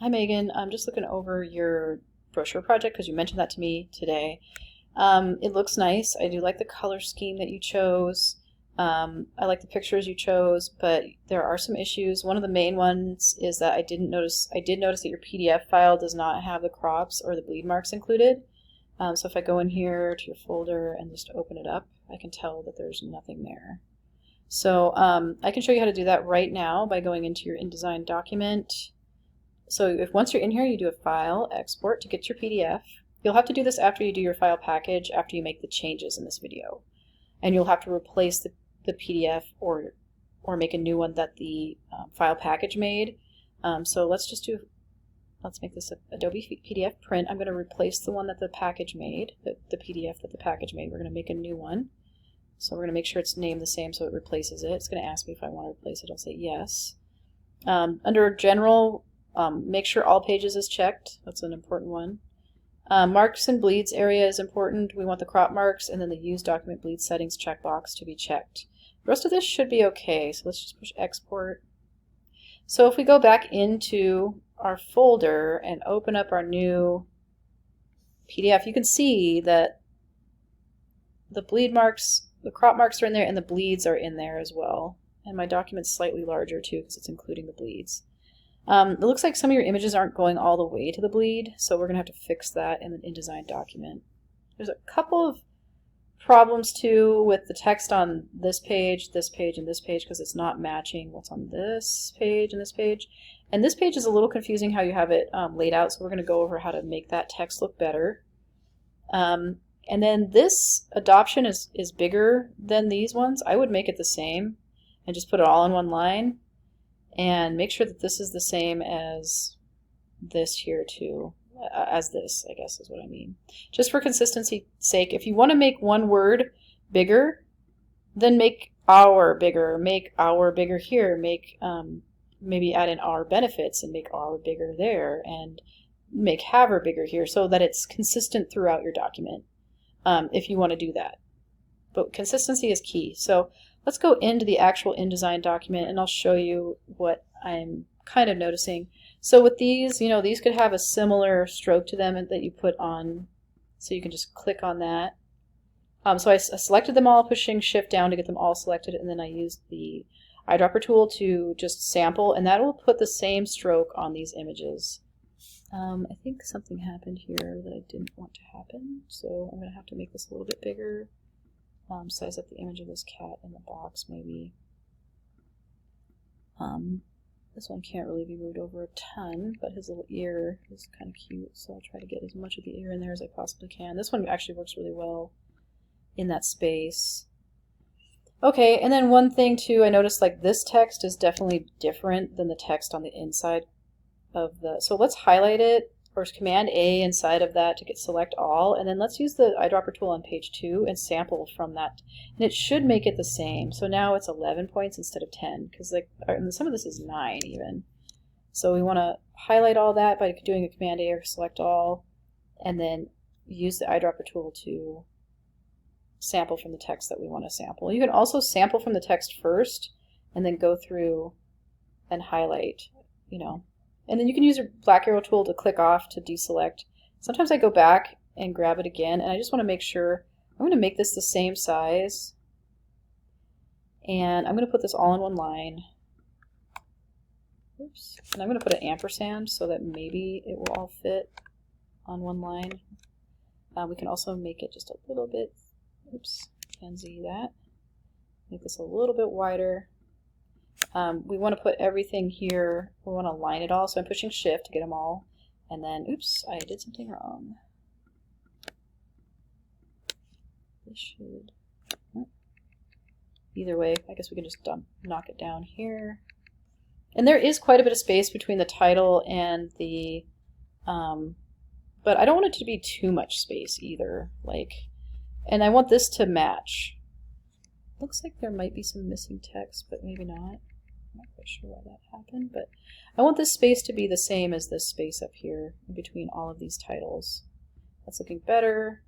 Hi Megan, I'm just looking over your brochure project because you mentioned that to me today. It looks nice. I do like the color scheme that you chose. I like the pictures you chose, but there are some issues. One of the main ones is that I did notice that your PDF file does not have the crops or the bleed marks included. So if I go in here to your folder and just open it up, I can tell that there's nothing there. So I can show you how to do that right now by going into your InDesign document. So if once you're in here, you do a file, export to get your PDF. You'll have to do this after you do your file package, after you make the changes in this video. And you'll have to replace the PDF or make a new one that the file package made. So let's make this a Adobe PDF print. I'm going to replace the one that the package made, the PDF that the package made. We're going to make a new one. So we're going to make sure it's named the same so it replaces it. It's going to ask me if I want to replace it. I'll say yes. Under general, make sure all pages is checked. That's an important one. Marks and bleeds area is important. We want the crop marks and then the use document bleed settings checkbox to be checked. The rest of this should be okay. So let's just push export. So if we go back into our folder and open up our new PDF, you can see that the bleed marks, the crop marks are in there and the bleeds are in there as well. And my document's slightly larger too because it's including the bleeds. It looks like some of your images aren't going all the way to the bleed, so we're going to have to fix that in the InDesign document. There's a couple of problems too with the text on this page, and this page, because it's not matching what's on this page and this page. And this page is a little confusing how you have it laid out, so we're going to go over how to make that text look better. And then this adoption is bigger than these ones. I would make it the same and just put it all in one line. And make sure that this is the same as this here too, as this, I guess is what I mean. Just for consistency's sake, if you want to make one word bigger, then make our bigger, here, make maybe add in our benefits and make our bigger there, and make haver bigger here so that it's consistent throughout your document if you want to do that. But consistency is key. So let's go into the actual InDesign document and I'll show you what I'm kind of noticing. So with these, these could have a similar stroke to them that you put on, so you can just click on that. So I selected them all, pushing shift down to get them all selected, and then I used the eyedropper tool to just sample, and that will put the same stroke on these images. I think something happened here that I didn't want to happen, so I'm going to have to make this a little bit bigger. Size up the image of this cat in the box, maybe. This one can't really be moved over a ton, but his little ear is kind of cute, so I'll try to get as much of the ear in there as I possibly can. This one actually works really well in that space. Okay, and then one thing too, I noticed like this text is definitely different than the text on the inside of the, so let's highlight it. First, Command A inside of that to get select all, and then let's use the eyedropper tool on page 2 and sample from that, and it should make it the same. So now it's 11 points instead of 10, because like some of this is 9 even. So we want to highlight all that by doing a Command A or select all, and then use the eyedropper tool to sample from the text that we want to sample. You can also sample from the text first, and then go through and highlight, And then you can use your black arrow tool to click off to deselect. Sometimes I go back and grab it again, and I just want to make sure, I'm going to make this the same size. And I'm going to put this all in one line. Oops. And I'm going to put an ampersand so that maybe it will all fit on one line. We can also make it just a little bit, oops, can Z that. Make this a little bit wider. We want to put everything here, we want to line it all, so I'm pushing shift to get them all, and then, oops, I did something wrong. This should, either way, I guess we can just knock it down here. And there is quite a bit of space between the title and the, but I don't want it to be too much space either, and I want this to match. Looks like there might be some missing text, but maybe not. I'm not quite sure why that happened, but I want this space to be the same as this space up here in between all of these titles. That's looking better.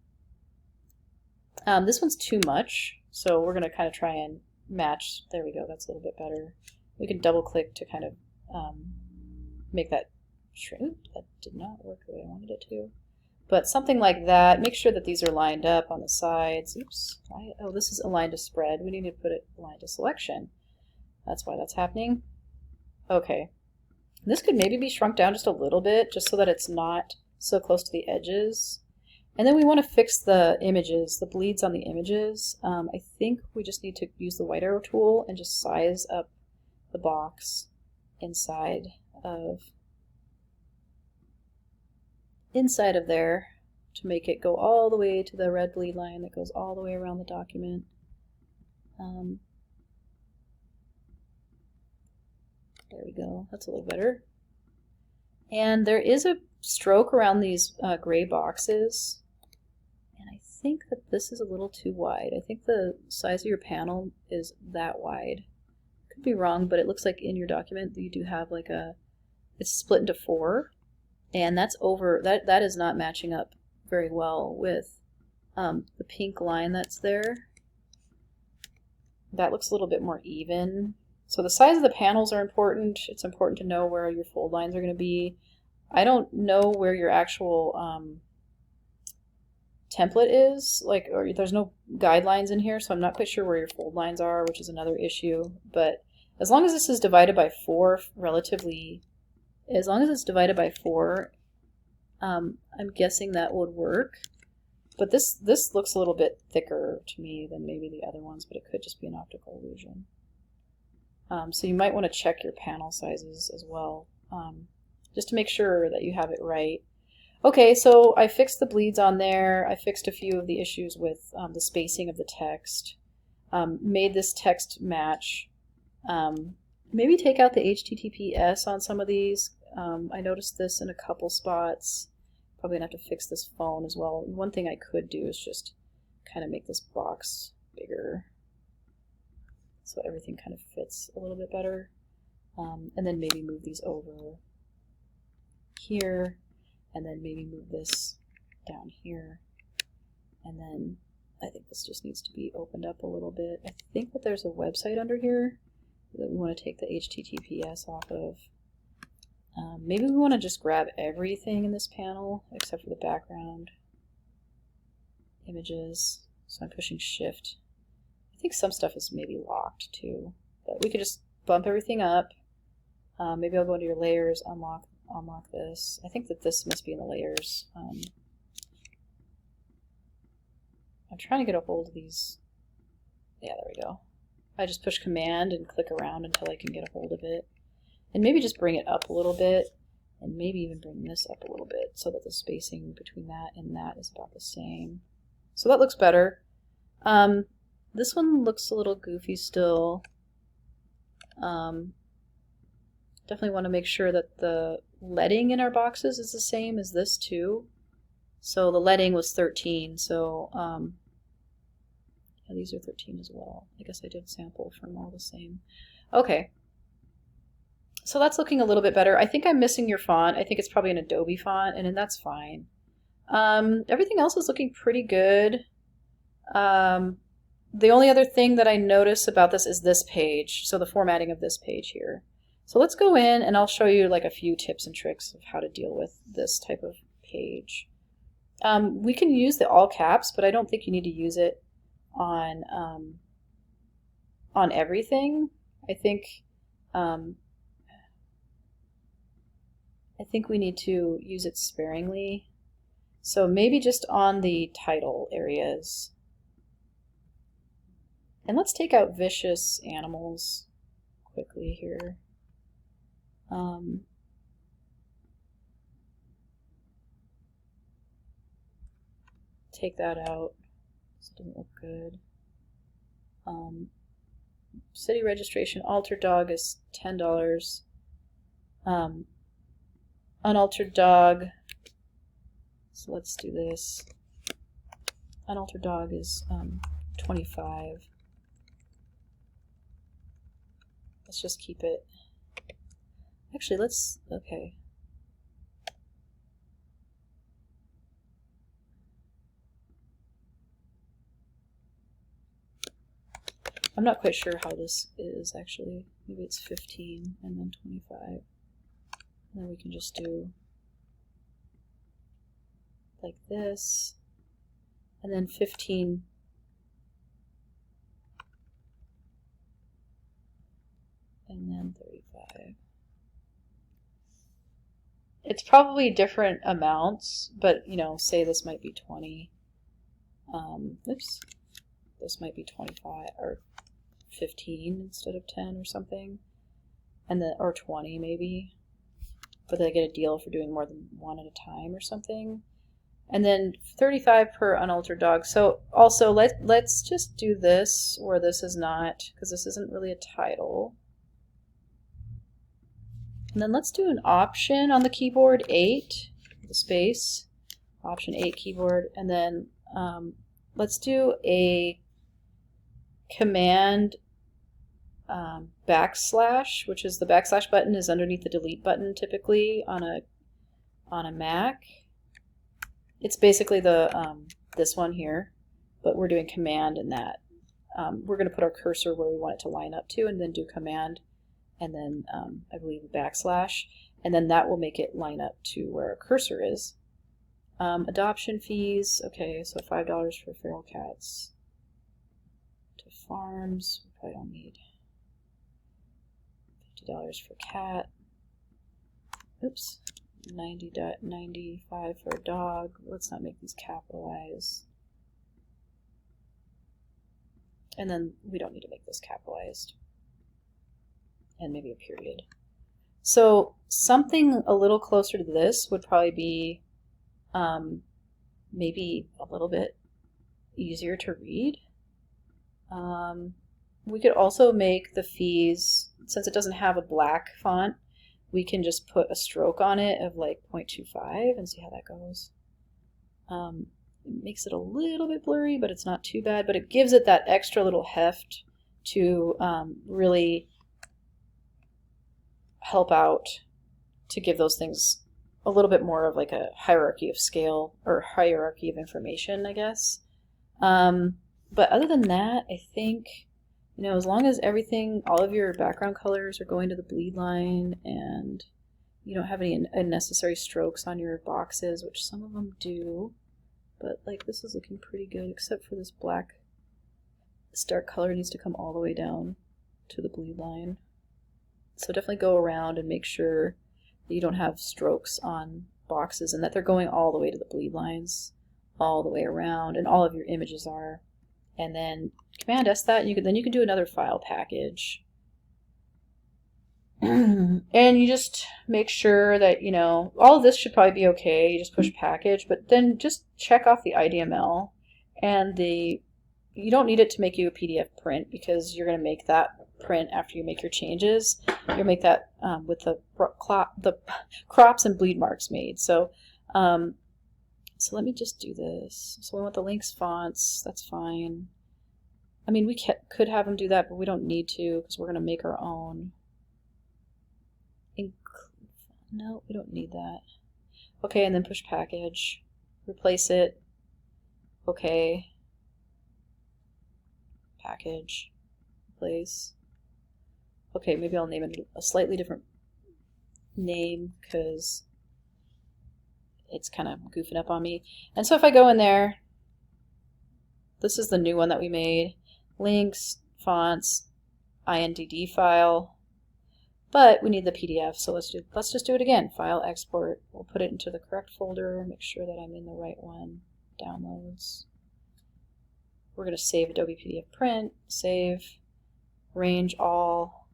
This one's too much, so we're going to kind of try and match. There we go, that's a little bit better. We can double click to kind of make that Ooh, that did not work the way I wanted it to. But something like that. Make sure that these are lined up on the sides. Oops. Oh, this is aligned to spread. We need to put it aligned to selection. That's why that's happening. Okay. This could maybe be shrunk down just a little bit, just so that it's not so close to the edges. And then we want to fix the images, the bleeds on the images. I think we just need to use the white arrow tool and just size up the box inside of there to make it go all the way to the red bleed line that goes all the way around the document. There we go. That's a little better. And there is a stroke around these gray boxes. And I think that this is a little too wide. I think the size of your panel is that wide. Could be wrong, but it looks like in your document that you do have like it's split into 4. And that's over, that is not matching up very well with the pink line that's there. That looks a little bit more even. So the size of the panels are important. It's important to know where your fold lines are going to be. I don't know where your actual template is, or there's no guidelines in here, so I'm not quite sure where your fold lines are, which is another issue. But as long as this is divided by 4 as long as it's divided by 4, I'm guessing that would work. But this looks a little bit thicker to me than maybe the other ones, but it could just be an optical illusion. So you might want to check your panel sizes as well, just to make sure that you have it right. Okay, so I fixed the bleeds on there. I fixed a few of the issues with the spacing of the text. Made this text match. Maybe take out the HTTPS on some of these. I noticed this in a couple spots. Probably gonna have to fix this phone as well. One thing I could do is just kind of make this box bigger, so everything kind of fits a little bit better. And then maybe move these over here, and then maybe move this down here. And then I think this just needs to be opened up a little bit. I think that there's a website under here that we want to take the HTTPS off of. Maybe we want to just grab everything in this panel except for the background images. So I'm pushing Shift. I think some stuff is maybe locked too, but we could just bump everything up. Maybe I'll go into your layers, unlock this. I think that this must be in the layers. I'm trying to get a hold of these. Yeah, there we go. I just push Command and click around until I can get a hold of it. And maybe just bring it up a little bit, and maybe even bring this up a little bit so that the spacing between that and that is about the same. So that looks better. This one looks a little goofy still. Definitely want to make sure that the leading in our boxes is the same as this too. So the leading was 13, so yeah, these are 13 as well. I guess I did sample from all the same. Okay. So that's looking a little bit better. I think I'm missing your font. I think it's probably an Adobe font, and then that's fine. Everything else is looking pretty good. The only other thing that I notice about this is this page, so the formatting of this page here. So let's go in and I'll show you like a few tips and tricks of how to deal with this type of page. We can use the all caps, but I don't think you need to use it on everything. I think we need to use it sparingly. So maybe just on the title areas. And let's take out vicious animals quickly here. Take that out. This doesn't look good. City registration, altered dog is $10. Unaltered dog, so let's do this. Unaltered dog is $25. Let's just keep it. Actually, okay. I'm not quite sure how this is actually. Maybe it's 15 and then 25. And then we can just do like this, and then 15. And then 35. It's probably different amounts, but you know, say this might be 20. Oops, this might be 25 or 15 instead of 10 or something, and then or 20 maybe. But they get a deal for doing more than one at a time or something. And then 35 per unaltered dog. So also let's just do this where this is not, because this isn't really a title. And then let's do an option on the keyboard 8, the space, option 8 keyboard, and then let's do a command backslash, which is the backslash button is underneath the delete button typically on a Mac. It's basically the this one here, but we're doing command in that. We're going to put our cursor where we want it to line up to, and then do command, and then I believe a backslash, and then that will make it line up to where our cursor is. Adoption fees, okay, so $5 for feral cats. To farms, we probably don't need. $50 for cat. Oops. 90.95 for a dog. Let's not make these capitalized. And then we don't need to make this capitalized. And maybe a period. So something a little closer to this would probably be maybe a little bit easier to read. We could also make the fees, since it doesn't have a black font, we can just put a stroke on it of like 0.25 and see how that goes. It makes it a little bit blurry, but it's not too bad. But it gives it that extra little heft to really help out to give those things a little bit more of like a hierarchy of scale or hierarchy of information, I guess. But other than that, I think, you know, as long as everything, all of your background colors are going to the bleed line and you don't have any unnecessary strokes on your boxes, which some of them do, but like this is looking pretty good except for this black. This dark color needs to come all the way down to the bleed line. So definitely go around and make sure that you don't have strokes on boxes and that they're going all the way to the bleed lines, all the way around, and all of your images are. And then Command S that, and then you can do another file package. And you just make sure that, you know, all of this should probably be okay. You just push package, but then just check off the IDML, and you don't need it to make you a PDF print because you're going to make that print after you make your changes. You'll make that with the crops and bleed marks made. So so let me just do this. So we want the links fonts, that's fine. I mean, we could have them do that, but we don't need to because we're going to make our own. No, we don't need that. Okay, and then push package. Replace it. Okay. Package. Replace. Okay, maybe I'll name it a slightly different name because it's kind of goofing up on me. And so if I go in there, this is the new one that we made. Links, fonts, INDD file. But we need the PDF, so let's just do it again. File, export. We'll put it into the correct folder, make sure that I'm in the right one. Downloads. We're going to save Adobe PDF print, save, range all,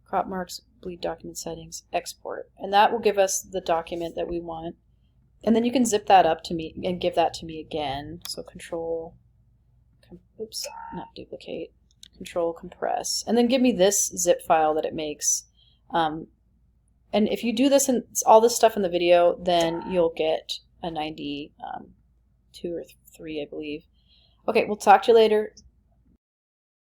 crop marks, bleed document settings, export. And that will give us the document that we want. And then you can zip that up to me and give that to me again. So control, oops, not duplicate, control compress. And then give me this zip file that it makes. And if you do this and all this stuff in the video, then you'll get a 92 or 3, I believe. Okay, we'll talk to you later.